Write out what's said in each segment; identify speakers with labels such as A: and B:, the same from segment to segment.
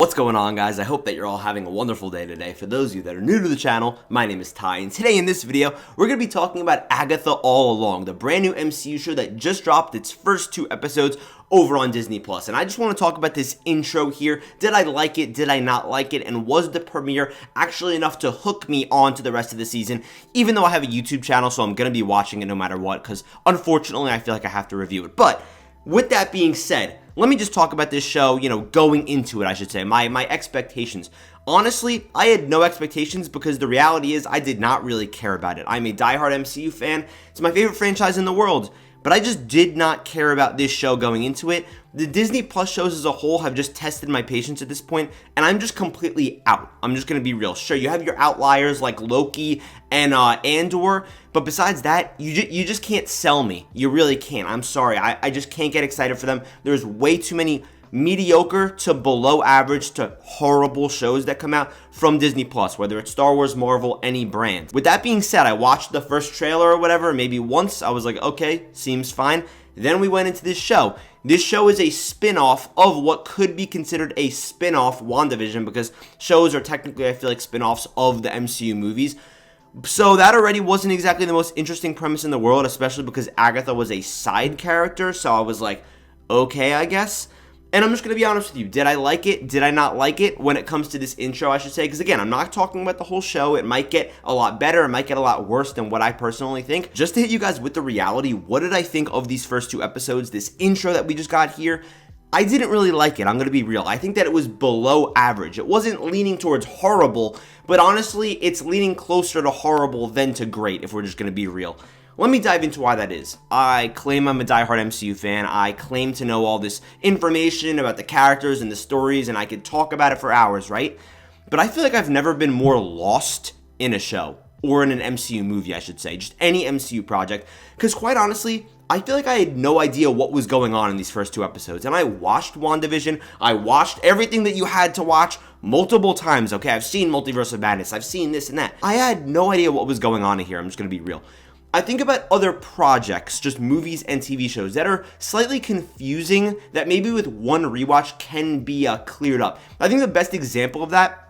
A: What's going on, guys? I hope that you're all having a wonderful day today. For those of you that are new to the channel, my name is Ty, and today in this video, we're going to be talking about Agatha All Along, the brand new MCU show that just dropped its first 2 episodes over on Disney+. And I just want to talk about this intro here. Did I like it? Did I not like it? And was the premiere actually enough to hook me on to the rest of the season? Even though I have a YouTube channel, so I'm going to be watching it no matter what, because unfortunately, I feel like I have to review it. But with that being said, let me just talk about this show, going into it, I should say, my expectations. Honestly, I had no expectations because the reality is I did not really care about it. I'm a diehard MCU fan. It's my favorite franchise in the world, but I just did not care about this show going into it. The Disney Plus shows as a whole have just tested my patience at this point, and I'm just completely out. I'm just going to be real. Sure, you have your outliers like Loki and Andor, but besides that, you just can't sell me. You really can't. I'm sorry. I just can't get excited for them. There's way too many mediocre to below average to horrible shows that come out from Disney Plus, whether it's Star Wars, Marvel, any brand. With that being said, I watched the first trailer or whatever, maybe once. I was like, okay, seems fine. Then we went into this show. This show is a spin-off of what could be considered a spin-off WandaVision, because shows are technically, I feel like, spin-offs of the MCU movies. So that already wasn't exactly the most interesting premise in the world, especially because Agatha was a side character. So I was like, okay, I guess. And I'm just going to be honest with you. Did I like it? Did I not like it when it comes to this intro, I should say? Because again, I'm not talking about the whole show. It might get a lot better. It might get a lot worse than what I personally think. Just to hit you guys with the reality, what did I think of these first 2 episodes? This intro that we just got here, I didn't really like it. I'm going to be real. I think that it was below average. It wasn't leaning towards horrible, but honestly, it's leaning closer to horrible than to great, if we're just going to be real. Let me dive into why that is. I claim I'm a diehard MCU fan. I claim to know all this information about the characters and the stories, and I could talk about it for hours, right? But I feel like I've never been more lost in a show, or in an MCU movie, I should say, just any MCU project, because quite honestly, I feel like I had no idea what was going on in these first 2 episodes, and I watched WandaVision, I watched everything that you had to watch multiple times, okay? I've seen Multiverse of Madness, I've seen this and that. I had no idea what was going on in here, I'm just gonna be real. I think about other projects, just movies and TV shows, that are slightly confusing, that maybe with one rewatch can be cleared up. I think the best example of that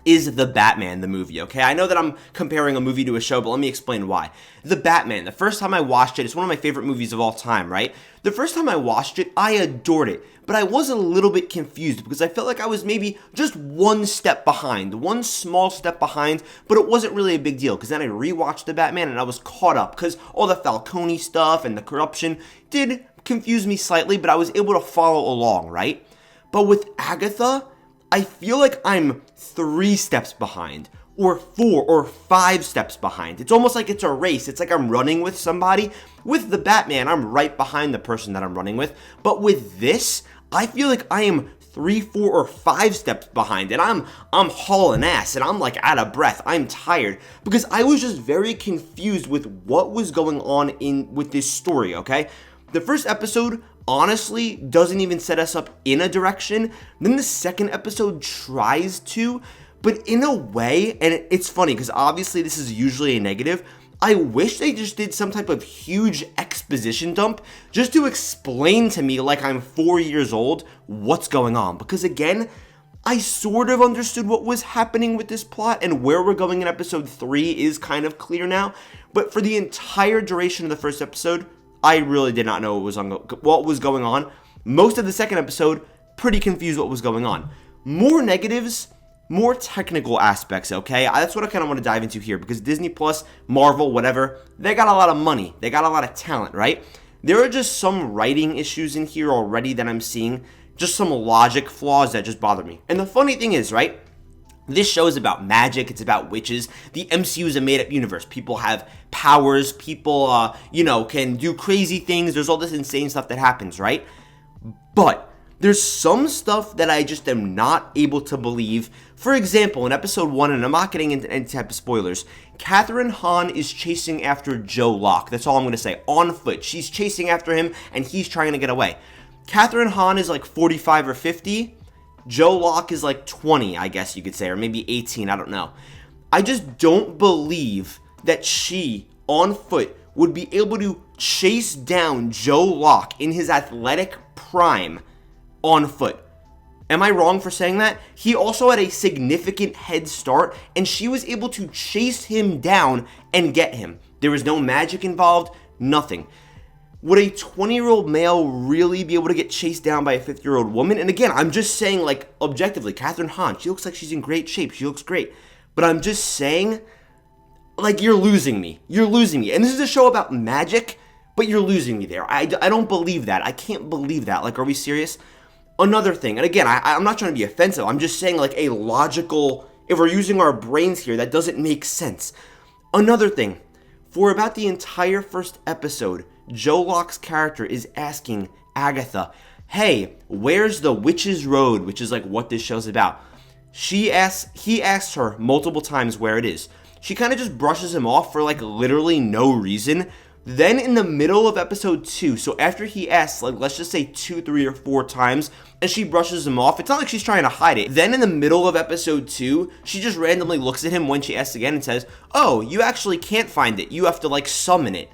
A: is The Batman, the movie, okay? I know that I'm comparing a movie to a show, but let me explain why. The Batman, the first time I watched it, it's one of my favorite movies of all time, right? The first time I watched it, I adored it, but I was a little bit confused because I felt like I was maybe just one step behind, one small step behind, but it wasn't really a big deal because then I rewatched The Batman and I was caught up because all the Falcone stuff and the corruption did confuse me slightly, but I was able to follow along, right? But with Agatha, I feel like I'm 3 steps behind, or 4 or 5 steps behind. It's almost like it's a race. It's like I'm running with somebody. With the Batman, I'm right behind the person that I'm running with. But with this, I feel like I am 3, 4, or 5 steps behind, and I'm hauling ass, and I'm like out of breath. I'm tired because I was just very confused with what was going on with this story, okay? The first episode honestly doesn't even set us up in a direction. Then the second episode tries to, but in a way, and it's funny because obviously this is usually a negative, I wish they just did some type of huge exposition dump just to explain to me, like I'm 4 years old, what's going on. Because again, I sort of understood what was happening with this plot, and where we're going in episode 3 is kind of clear now. But for the entire duration of the first episode, I really did not know what was going on. Most of the second episode, pretty confused what was going on. More negatives, more technical aspects, okay? That's what I kind of want to dive into here, because Disney Plus, Marvel, whatever, they got a lot of money. They got a lot of talent, right? There are just some writing issues in here already that I'm seeing, just some logic flaws that just bother me. And the funny thing is, right? This show is about magic. It's about witches. The MCU is a made-up universe. People have powers. People, can do crazy things. There's all this insane stuff that happens, right? But there's some stuff that I just am not able to believe. For example, in episode 1, and I'm not getting into any type of spoilers, Catherine Hahn is chasing after Joe Locke. That's all I'm going to say. On foot. She's chasing after him, and he's trying to get away. Catherine Hahn is like 45 or 50. Joe Locke is like 20, I guess you could say, or maybe 18, I don't know. I just don't believe that she, on foot, would be able to chase down Joe Locke in his athletic prime on foot. Am I wrong for saying that? He also had a significant head start, and she was able to chase him down and get him. There was no magic involved, nothing. Would a 20-year-old male really be able to get chased down by a 50-year-old woman? And again, I'm just saying, like, objectively, Kathryn Hahn, she looks like she's in great shape. She looks great. But I'm just saying, like, you're losing me. You're losing me. And this is a show about magic, but you're losing me there. I don't believe that. I can't believe that. Like, are we serious? Another thing, and again, I'm not trying to be offensive. I'm just saying, like, a logical, if we're using our brains here, that doesn't make sense. Another thing, for about the entire first episode, Joe Locke's character is asking Agatha, hey, where's the Witch's Road, which is like what this show's about. He asks her multiple times where it is. She kind of just brushes him off for like literally no reason. Then in the middle of episode 2, so after he asks, like, let's just say 2, 3, or 4 times, and she brushes him off, it's not like she's trying to hide it. Then in the middle of episode 2, she just randomly looks at him when she asks again and says, oh, you actually can't find it. You have to, like, summon it.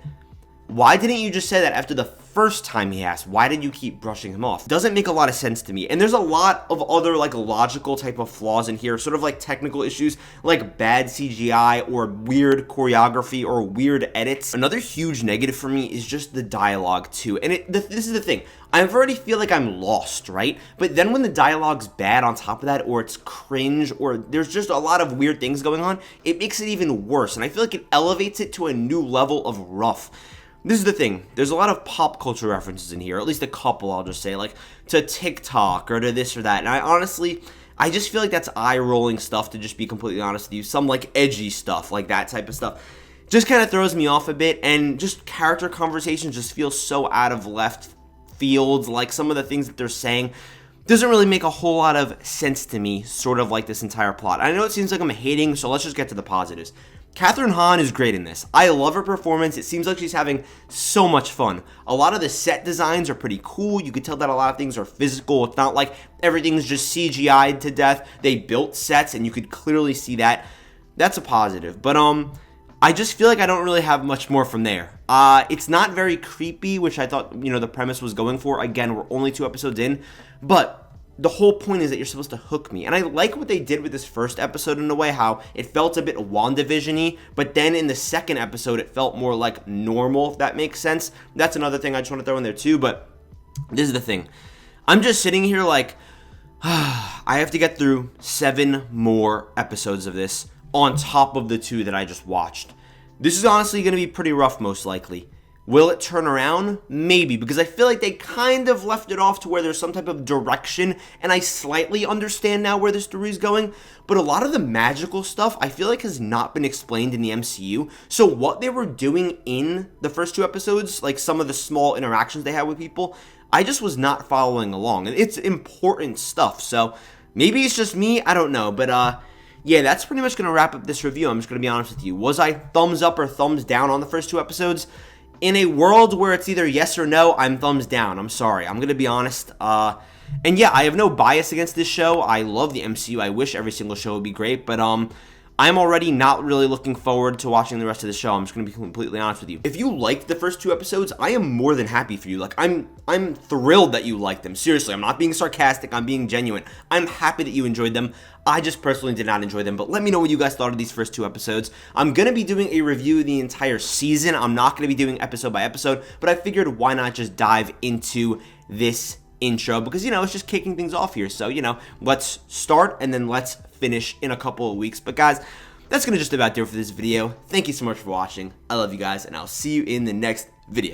A: Why didn't you just say that after the first time he asked? Why did you keep brushing him off? Doesn't make a lot of sense to me. And there's a lot of other like logical type of flaws in here, sort of like technical issues like bad CGI or weird choreography or weird edits. Another huge negative for me is just the dialogue too. And this is the thing. I already feel like I'm lost, right? But then when the dialogue's bad on top of that, or it's cringe, or there's just a lot of weird things going on, it makes it even worse. And I feel like it elevates it to a new level of rough. This is the thing, there's a lot of pop culture references in here, at least a couple, I'll just say, like to TikTok or to this or that, and I just feel like that's eye-rolling stuff, to just be completely honest with you. Some like edgy stuff, like that type of stuff, just kind of throws me off a bit, and just character conversations just feel so out of left field, like some of the things that they're saying doesn't really make a whole lot of sense to me, sort of like this entire plot. I know it seems like I'm hating, so let's just get to the positives. Kathryn Hahn is great in this. I love her performance. It seems like she's having so much fun. A lot of the set designs are pretty cool. You can tell that a lot of things are physical. It's not like everything's just CGI'd to death. They built sets, and you could clearly see that. That's a positive. But I just feel like I don't really have much more from there. It's not very creepy, which I thought, the premise was going for. Again, we're only 2 episodes in, but the whole point is that you're supposed to hook me. And I like what they did with this first episode in a way, how it felt a bit WandaVision-y, but then in the second episode, it felt more like normal, if that makes sense. That's another thing I just want to throw in there too, but this is the thing. I'm just sitting here like, I have to get through 7 more episodes of this on top of the 2 that I just watched. This is honestly going to be pretty rough, most likely. Will it turn around? Maybe, because I feel like they kind of left it off to where there's some type of direction, and I slightly understand now where the story's going, but a lot of the magical stuff I feel like has not been explained in the MCU, so what they were doing in the first 2 episodes, like some of the small interactions they had with people, I just was not following along, and it's important stuff, so maybe it's just me, I don't know, but yeah, that's pretty much going to wrap up this review. I'm just going to be honest with you. Was I thumbs up or thumbs down on the first 2 episodes? In a world where it's either yes or no, I'm thumbs down. I'm sorry. I'm going to be honest. And yeah, I have no bias against this show. I love the MCU. I wish every single show would be great, but I'm already not really looking forward to watching the rest of the show. I'm just going to be completely honest with you. If you liked the first 2 episodes, I am more than happy for you. Like, I'm thrilled that you liked them. Seriously, I'm not being sarcastic. I'm being genuine. I'm happy that you enjoyed them. I just personally did not enjoy them, but let me know what you guys thought of these first 2 episodes. I'm going to be doing a review of the entire season. I'm not going to be doing episode by episode, but I figured why not just dive into this intro, because it's just kicking things off here. So let's start and then let's finish in a couple of weeks. But guys, that's gonna just about do it for this video. Thank you so much for watching. I love you guys, and I'll see you in the next video.